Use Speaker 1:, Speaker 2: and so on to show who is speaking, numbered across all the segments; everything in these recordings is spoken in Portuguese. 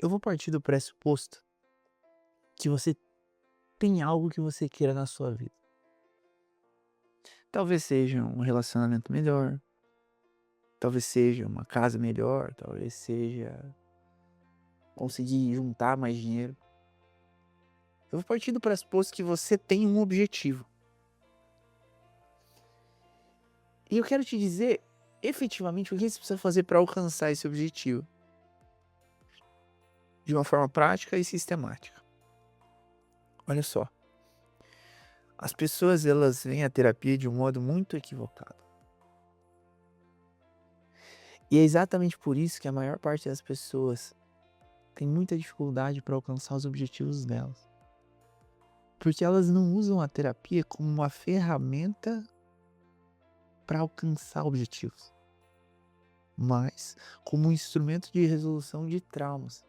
Speaker 1: Eu vou partir do pressuposto que você tem algo que você queira na sua vida. Talvez seja um relacionamento melhor, talvez seja uma casa melhor, talvez seja conseguir juntar mais dinheiro. Eu vou partir do pressuposto que você tem um objetivo. E eu quero te dizer efetivamente o que você precisa fazer para alcançar esse objetivo de uma forma prática e sistemática. Olha só, as pessoas elas veem a terapia de um modo muito equivocado. E é exatamente por isso que a maior parte das pessoas tem muita dificuldade para alcançar os objetivos delas. Porque elas não usam a terapia como uma ferramenta para alcançar objetivos, mas como um instrumento de resolução de traumas.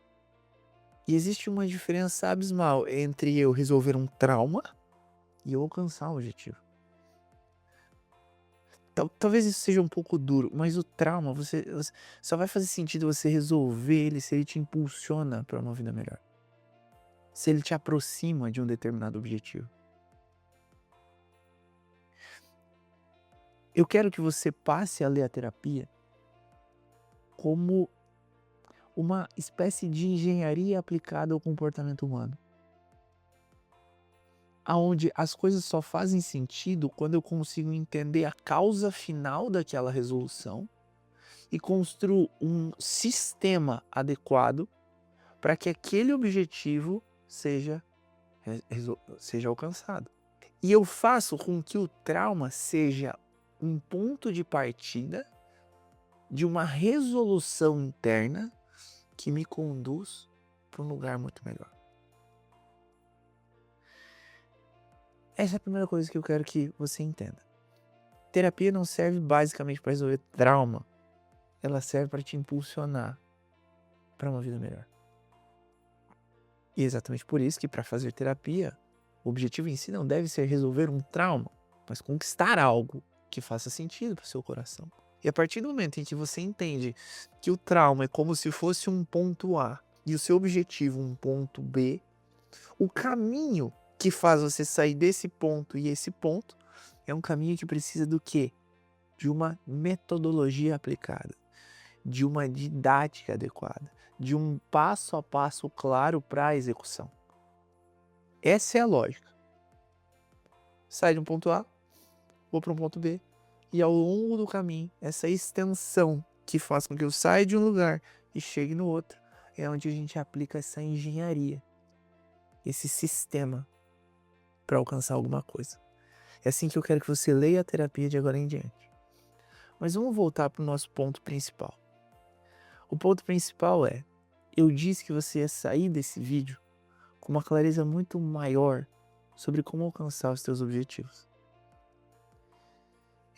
Speaker 1: E existe uma diferença abismal entre eu resolver um trauma e eu alcançar o objetivo. Talvez isso seja um pouco duro, mas o trauma, você só vai fazer sentido você resolver ele se ele te impulsiona para uma vida melhor. Se ele te aproxima de um determinado objetivo. Eu quero que você passe a ler a terapia como uma espécie de engenharia aplicada ao comportamento humano. Aonde as coisas só fazem sentido quando eu consigo entender a causa final daquela resolução e construo um sistema adequado para que aquele objetivo seja alcançado. E eu faço com que o trauma seja um ponto de partida de uma resolução interna que me conduz para um lugar muito melhor. Essa é a primeira coisa que eu quero que você entenda. Terapia não serve basicamente para resolver trauma, ela serve para te impulsionar para uma vida melhor. E é exatamente por isso que para fazer terapia, o objetivo em si não deve ser resolver um trauma, mas conquistar algo que faça sentido para o seu coração. E a partir do momento em que você entende que o trauma é como se fosse um ponto A e o seu objetivo um ponto B, o caminho que faz você sair desse ponto e esse ponto é um caminho que precisa do quê? De uma metodologia aplicada, de uma didática adequada, de um passo a passo claro para a execução. Essa é a lógica. Sai de um ponto A, vou para um ponto B, e ao longo do caminho, essa extensão que faz com que eu saia de um lugar e chegue no outro, é onde a gente aplica essa engenharia, esse sistema para alcançar alguma coisa. É assim que eu quero que você leia a terapia de agora em diante. Mas vamos voltar para o nosso ponto principal. O ponto principal é, eu disse que você ia sair desse vídeo com uma clareza muito maior sobre como alcançar os teus objetivos.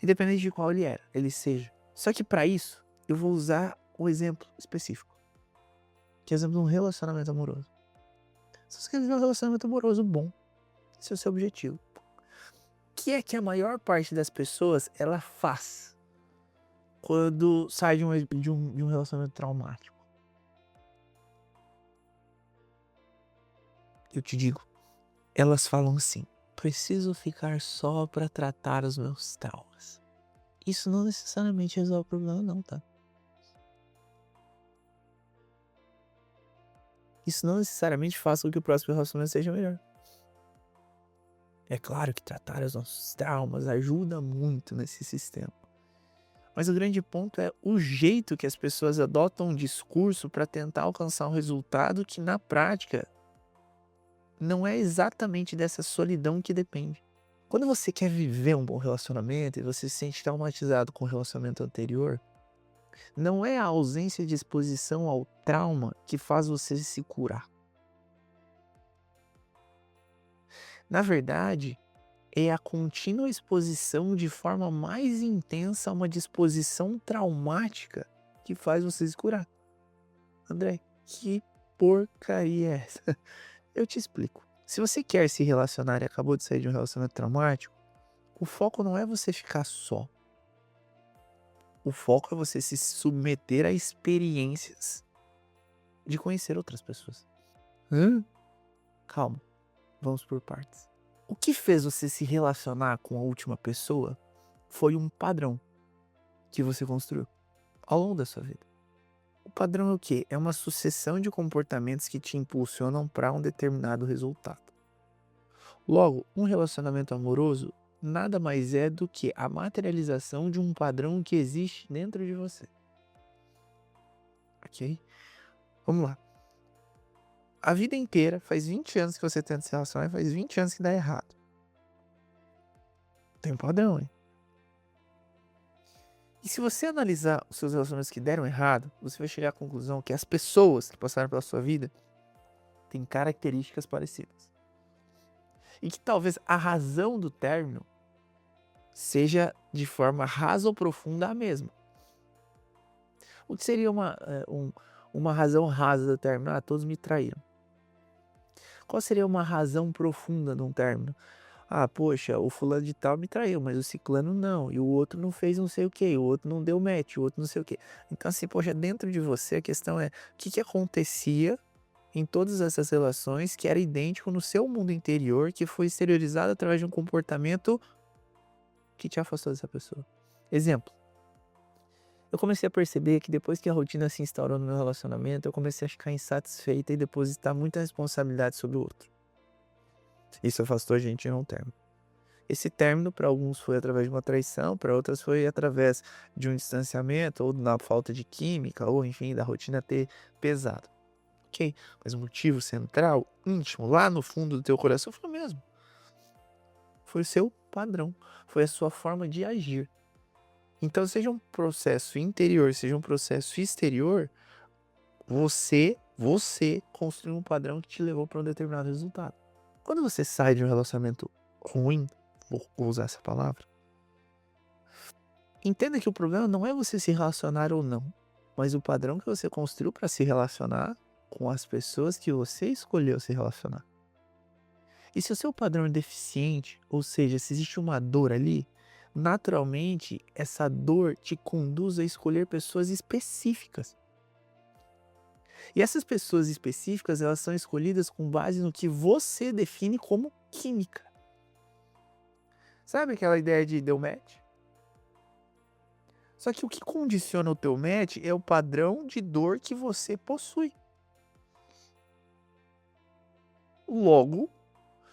Speaker 1: Independente de qual ele seja. Só que para isso, eu vou usar um exemplo específico. Que é o exemplo de um relacionamento amoroso. Se você quer viver um relacionamento amoroso bom, esse é o seu objetivo. O que é que a maior parte das pessoas ela faz quando sai de um relacionamento traumático? Eu te digo, elas falam assim: preciso ficar só para tratar os meus traumas. Isso não necessariamente resolve o problema não, tá? Isso não necessariamente faz com que o próximo relacionamento seja melhor. É claro que tratar os nossos traumas ajuda muito nesse sistema. Mas o grande ponto é o jeito que as pessoas adotam um discurso para tentar alcançar um resultado que na prática não é exatamente dessa solidão que depende. Quando você quer viver um bom relacionamento e você se sente traumatizado com o relacionamento anterior, não é a ausência de exposição ao trauma que faz você se curar. Na verdade, é a contínua exposição de forma mais intensa a uma disposição traumática que faz você se curar. André, que porcaria é essa? Eu te explico. Se você quer se relacionar e acabou de sair de um relacionamento traumático, o foco não é você ficar só. O foco é você se submeter a experiências de conhecer outras pessoas. Hã? Calma, vamos por partes. O que fez você se relacionar com a última pessoa foi um padrão que você construiu ao longo da sua vida. O padrão é o quê? É uma sucessão de comportamentos que te impulsionam para um determinado resultado. Logo, um relacionamento amoroso nada mais é do que a materialização de um padrão que existe dentro de você. Ok? Vamos lá. A vida inteira, faz 20 anos que você tenta se relacionar e faz 20 anos que dá errado. Tem um padrão, hein? E se você analisar os seus relacionamentos que deram errado, você vai chegar à conclusão que as pessoas que passaram pela sua vida têm características parecidas. E que talvez a razão do término seja de forma rasa ou profunda a mesma. O que seria uma razão rasa do término? Ah, todos me traíram. Qual seria uma razão profunda de um término? Ah, poxa, o fulano de tal me traiu, mas o ciclano não, e o outro não fez não sei o que, o outro não deu match, o outro não sei o que. Então assim, poxa, dentro de você a questão é, o que acontecia em todas essas relações que era idêntico no seu mundo interior, que foi exteriorizado através de um comportamento que te afastou dessa pessoa. Exemplo. Eu comecei a perceber que depois que a rotina se instaurou no meu relacionamento, eu comecei a ficar insatisfeita e depositar muita responsabilidade sobre o outro. Isso afastou a gente de um término. Esse término para alguns foi através de uma traição, para outras foi através de um distanciamento, ou na falta de química, ou enfim, da rotina ter pesado. Ok, mas o motivo central, íntimo, lá no fundo do teu coração foi o mesmo. Foi o seu padrão, foi a sua forma de agir. Então, seja um processo interior, seja um processo exterior, você construiu um padrão que te levou para um determinado resultado. Quando você sai de um relacionamento ruim, vou usar essa palavra, entenda que o problema não é você se relacionar ou não, mas o padrão que você construiu para se relacionar com as pessoas que você escolheu se relacionar. E se o seu padrão é deficiente, ou seja, se existe uma dor ali, naturalmente essa dor te conduz a escolher pessoas específicas. E essas pessoas específicas, elas são escolhidas com base no que você define como química. Sabe aquela ideia de deu match? Só que o que condiciona o teu match é o padrão de dor que você possui. Logo,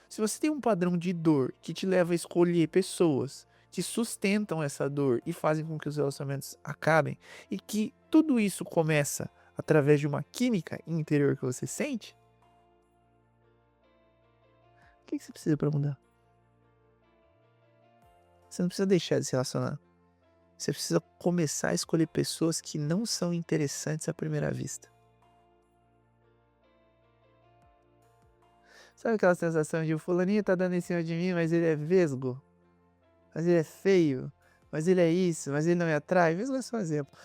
Speaker 1: se você tem um padrão de dor que te leva a escolher pessoas que sustentam essa dor e fazem com que os relacionamentos acabem, e que tudo isso começa através de uma química interior que você sente, o que você precisa para mudar? Você não precisa deixar de se relacionar. Você precisa começar a escolher pessoas que não são interessantes à primeira vista. Sabe aquela sensação de o fulaninho tá dando em cima de mim, mas ele é vesgo? Mas ele é feio? Mas ele é isso? Mas ele não me atrai? Vesgo é só um exemplo.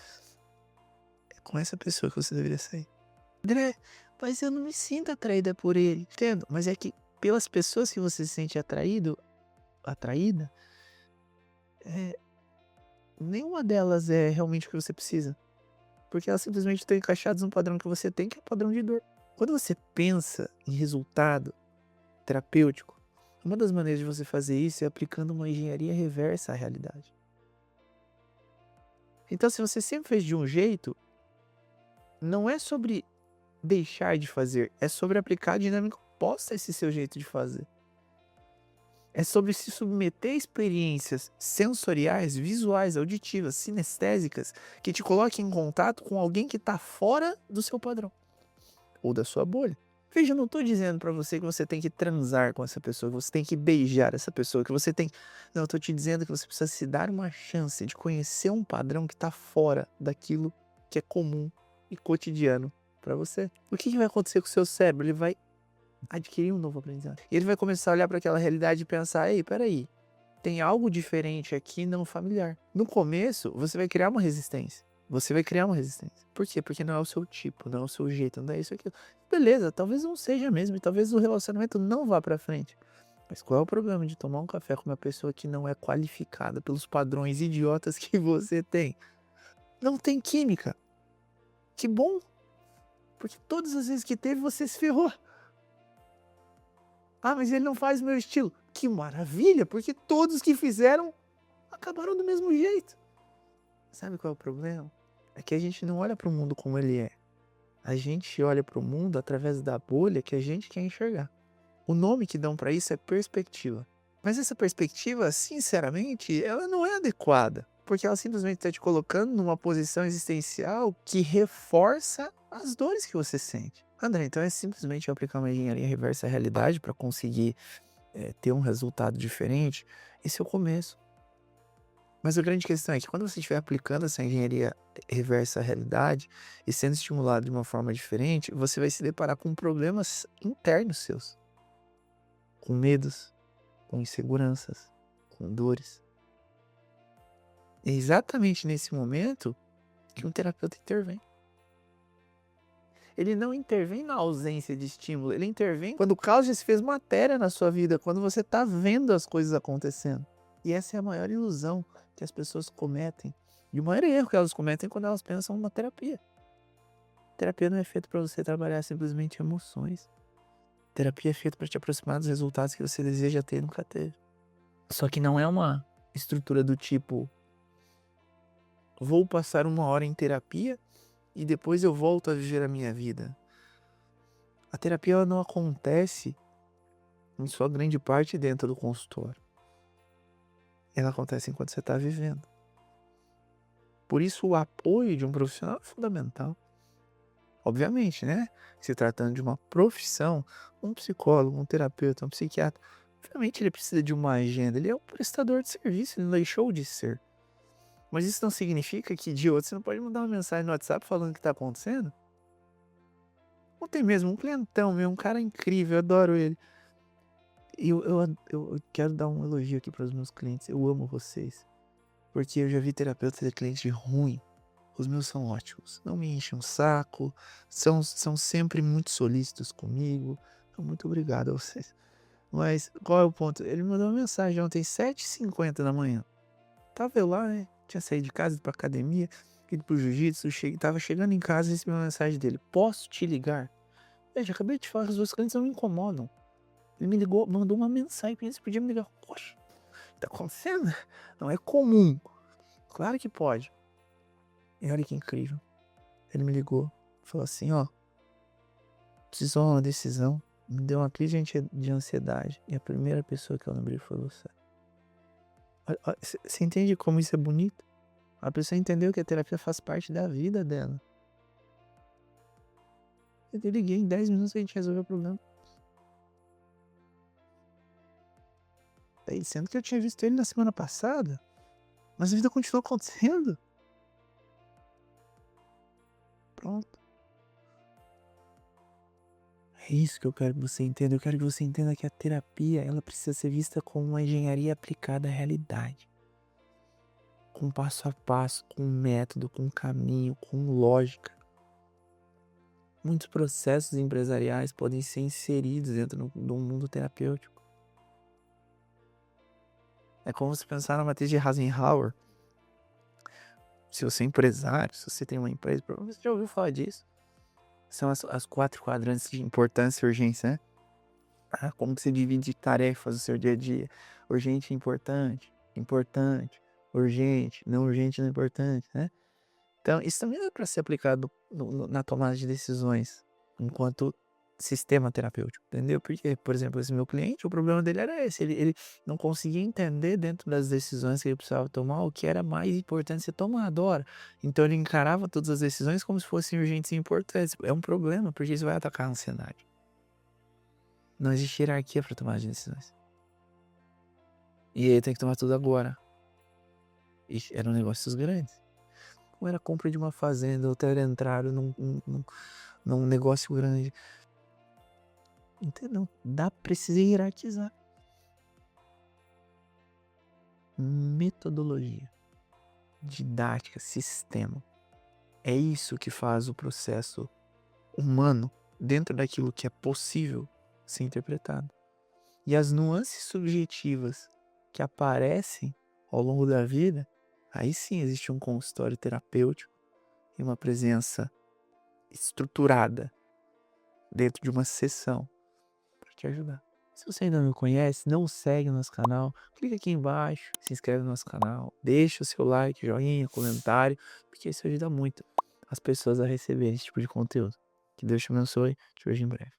Speaker 1: É com essa pessoa que você deveria sair. André, mas eu não me sinto atraída por ele. Entendo, mas é que pelas pessoas que você se sente atraída, nenhuma delas é realmente o que você precisa. Porque elas simplesmente estão encaixadas num padrão que você tem, que é o padrão de dor. Quando você pensa em resultado terapêutico, uma das maneiras de você fazer isso é aplicando uma engenharia reversa à realidade. Então, se você sempre fez de um jeito, não é sobre deixar de fazer, é sobre aplicar a dinâmica oposta a esse seu jeito de fazer. É sobre se submeter a experiências sensoriais, visuais, auditivas, sinestésicas, que te coloquem em contato com alguém que está fora do seu padrão ou da sua bolha. Veja, eu não estou dizendo para você que você tem que transar com essa pessoa, que você tem que beijar essa pessoa, que você tem... Não, eu estou te dizendo que você precisa se dar uma chance de conhecer um padrão que está fora daquilo que é comum e cotidiano para você. O que vai acontecer com o seu cérebro? Ele vai adquirir um novo aprendizado. E ele vai começar a olhar para aquela realidade e pensar, ei, peraí, tem algo diferente aqui não familiar. No começo, você vai criar uma resistência. Por quê? Porque não é o seu tipo, não é o seu jeito, não é isso aqui. Beleza, talvez não seja mesmo, e talvez o relacionamento não vá pra frente. Mas qual é o problema de tomar um café com uma pessoa que não é qualificada pelos padrões idiotas que você tem? Não tem química. Que bom. Porque todas as vezes que teve, você se ferrou. Ah, mas ele não faz o meu estilo. Que maravilha, porque todos que fizeram acabaram do mesmo jeito. Sabe qual é o problema? É que a gente não olha para o mundo como ele é. A gente olha para o mundo através da bolha que a gente quer enxergar. O nome que dão para isso é perspectiva. Mas essa perspectiva, sinceramente, ela não é adequada. Porque ela simplesmente está te colocando numa posição existencial que reforça as dores que você sente. André, então é simplesmente eu aplicar uma engenharia reversa à realidade para conseguir ter um resultado diferente? Esse é o começo. Mas a grande questão é que quando você estiver aplicando essa engenharia reversa à realidade e sendo estimulado de uma forma diferente, você vai se deparar com problemas internos seus, com medos, com inseguranças, com dores. É exatamente nesse momento que um terapeuta intervém. Ele não intervém na ausência de estímulo, ele intervém quando o caos já se fez matéria na sua vida, quando você está vendo as coisas acontecendo. E essa é a maior ilusão que as pessoas cometem. E o maior erro que elas cometem é quando elas pensam numa terapia. Terapia não é feita para você trabalhar simplesmente emoções. Terapia é feita para te aproximar dos resultados que você deseja ter e nunca teve. Só que não é uma estrutura do tipo: vou passar 1 hora em terapia e depois eu volto a viver a minha vida. A terapia ela não acontece, em sua grande parte, dentro do consultório. Ela acontece enquanto você está vivendo. Por isso o apoio de um profissional é fundamental. Obviamente, né? Se tratando de uma profissão, um psicólogo, um terapeuta, um psiquiatra, obviamente ele precisa de uma agenda, ele é um prestador de serviço, ele não deixou de ser. Mas isso não significa que de outro você não pode mandar uma mensagem no WhatsApp falando o que está acontecendo. Ontem mesmo, um clientão meu, um cara incrível, eu adoro ele. E eu quero dar um elogio aqui para os meus clientes, eu amo vocês. Porque eu já vi terapeuta ter cliente ruim. Os meus são ótimos, não me enchem o saco, são sempre muito solícitos comigo. Então, muito obrigado a vocês. Mas qual é o ponto? Ele me mandou uma mensagem ontem, 7h50 da manhã. Tava eu lá, né? Tinha saído de casa, ido pra academia, ido pro jiu-jitsu, tava chegando em casa e recebi uma mensagem dele. Posso te ligar? Veja, acabei de falar que os meus clientes não me incomodam. Ele me ligou, mandou uma mensagem, você podia me ligar. Poxa, tá acontecendo? Não é comum. Claro que pode. E olha que incrível. Ele me ligou, falou assim, ó, preciso tomar uma decisão. Me deu uma crise de ansiedade. E a primeira pessoa que eu lembrei foi você. Você entende como isso é bonito? A pessoa entendeu que a terapia faz parte da vida dela. Eu liguei, em 10 minutos a gente resolveu o problema. Aí, sendo que eu tinha visto ele na semana passada, mas a vida continuou acontecendo. Pronto. É isso que eu quero que você entenda. Eu quero que você entenda que a terapia, ela precisa ser vista como uma engenharia aplicada à realidade. Com passo a passo, com método, com caminho, com lógica. Muitos processos empresariais podem ser inseridos dentro do mundo terapêutico. É como você pensar na matriz de Eisenhower. Se você é empresário, se você tem uma empresa, provavelmente você já ouviu falar disso. São as 4 quadrantes de importância e urgência, né? Como que você divide tarefas no seu dia a dia. Urgente e importante, importante, urgente, não importante, né? Então, isso também é para ser aplicado na tomada de decisões enquanto sistema terapêutico, entendeu? Porque, por exemplo, esse meu cliente, o problema dele era esse, ele não conseguia entender dentro das decisões que ele precisava tomar o que era mais importante ser tomado. Ora, então ele encarava todas as decisões como se fossem urgentes e importantes. É um problema, porque isso vai atacar a ansiedade. Não existe hierarquia para tomar as decisões. E ele tem que tomar tudo agora. E eram negócios grandes. Ou era a compra de uma fazenda, ou era entrar num negócio grande. Entendeu? Dá pra precisar hierarquizar. Metodologia, didática, sistema. É isso que faz o processo humano dentro daquilo que é possível ser interpretado. E as nuances subjetivas que aparecem ao longo da vida, aí sim existe um consultório terapêutico e uma presença estruturada dentro de uma sessão para te ajudar. Se você ainda não me conhece, não segue o nosso canal, clica aqui embaixo, se inscreve no nosso canal, deixa o seu like, joinha, comentário, porque isso ajuda muito as pessoas a receberem esse tipo de conteúdo. Que Deus te abençoe, te vejo em breve.